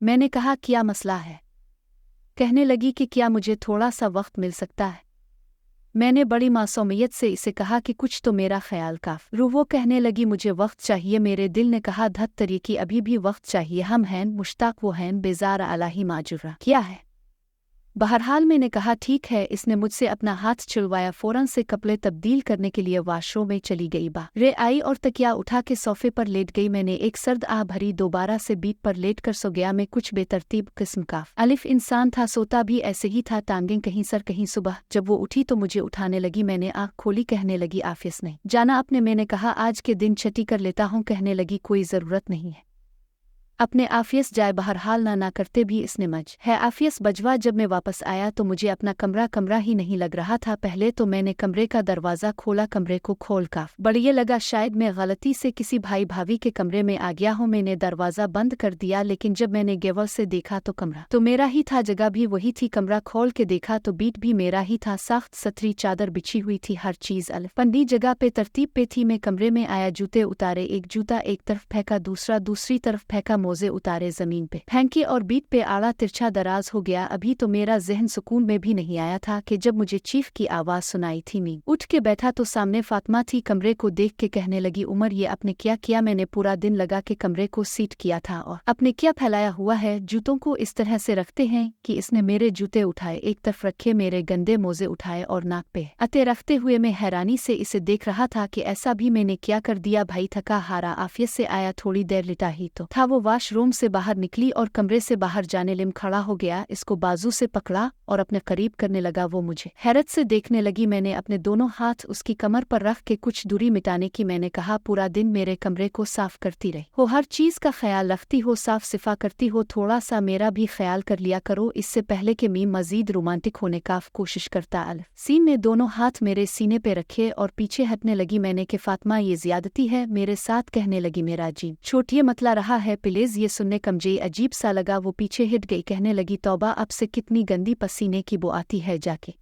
मैंने कहा क्या मसला है। कहने लगी कि क्या मुझे थोड़ा सा वक्त मिल सकता है। मैंने बड़ी मासूमियत से इसे कहा कि कुछ तो मेरा ख्याल काफ रू। वो कहने लगी मुझे वक्त चाहिए। मेरे दिल ने कहा धत तरीकी अभी भी वक्त चाहिए। हम हैं मुश्ताक वो हैं बेजार आलाही माजुरा क्या है। बहरहाल मैंने कहा ठीक है। इसने मुझसे अपना हाथ छुड़वाया। फ़ौरन से कपड़े तब्दील करने के लिए वाशरूम में चली गई। रे आई और तकिया उठा के सोफे पर लेट गई। मैंने एक सर्द आह भरी दोबारा से बीट पर लेट कर सो गया। मैं कुछ बेतरतीब किस्म का अलिफ इंसान था। सोता भी ऐसे ही था, टांगें कहीं सर कहीं सुबह। जब वो उठी तो मुझे उठाने लगी। मैंने आँख खोली। कहने लगी आफिस नहीं जाना अपने। मैंने कहा आज के दिन छठी कर लेता हूँ। कहने लगी कोई ज़रूरत नहीं है, अपने आफियस जाए। बहरहाल ना करते भी इसने मज है आफियस बजवा। जब मैं वापस आया तो मुझे अपना कमरा ही नहीं लग रहा था। पहले तो मैंने कमरे का दरवाज़ा खोला। कमरे को खोल का बढ़िया लगा शायद मैं गलती से किसी भाई भाभी के कमरे में आ गया हूँ। मैंने दरवाज़ा बंद कर दिया, लेकिन जब मैंने गेवर से देखा तो कमरा तो मेरा ही था, जगह भी वही थी। कमरा खोल के देखा तो बीट भी मेरा ही था। सख्त सतरी चादर बिछी हुई थी, हर चीज़ अलग पन्नी जगह पे तरतीब पे थी। मैं कमरे में आया, जूते उतारे। एक जूता एक तरफ फेंका, दूसरा दूसरी तरफ फेंका। मोजे उतारे, जमीन पे फेंके और बीट पे आड़ा तिरछा दराज हो गया। अभी तो मेरा जहन सुकून में भी नहीं आया था कि जब मुझे चीफ की आवाज सुनाई थी। मैं उठ के बैठा तो सामने फातिमा थी। कमरे को देख के कहने लगी उमर ये आपने क्या किया। मैंने पूरा दिन लगा के कमरे को सीट किया था और आपने क्या फैलाया हुआ है। जूतों को इस तरह से रखते हैं कि इसने मेरे जूते उठाए, एक तरफ रखे, मेरे गंदे मोजे उठाए और नाक पे अते रखते हुए मैं हैरानी से इसे देख रहा था कि ऐसा भी मैंने क्या कर दिया। भाई थका हारा आफियत से आया, थोड़ी देर लिटा ही तो था। वो वॉशरूम से बाहर निकली और कमरे से बाहर जाने लिम खड़ा हो गया। इसको बाजू से पकड़ा और अपने करीब करने लगा। वो मुझे हैरत से देखने लगी। मैंने अपने दोनों हाथ उसकी कमर पर रख के कुछ दूरी मिटाने की। मैंने कहा पूरा दिन मेरे कमरे को साफ करती रही हो, हर चीज का ख्याल रखती हो, साफ सिफा करती हो, थोड़ा सा मेरा भी ख्याल कर लिया करो इससे पहले कि मैं मजीद रोमांटिक होने का कोशिश करता। सीन ने दोनों हाथ मेरे सीने पे रखे और पीछे हटने लगी। मैंने कि फातिमा ये ज्यादती है मेरे साथ। कहने लगी मेरा जी छोटिए मतला रहा है प्लीज। ये सुनने कमजे अजीब सा लगा। वो पीछे हिट गई। कहने लगी तौबा अब से कितनी गंदी पसीने की बो आती है, जाके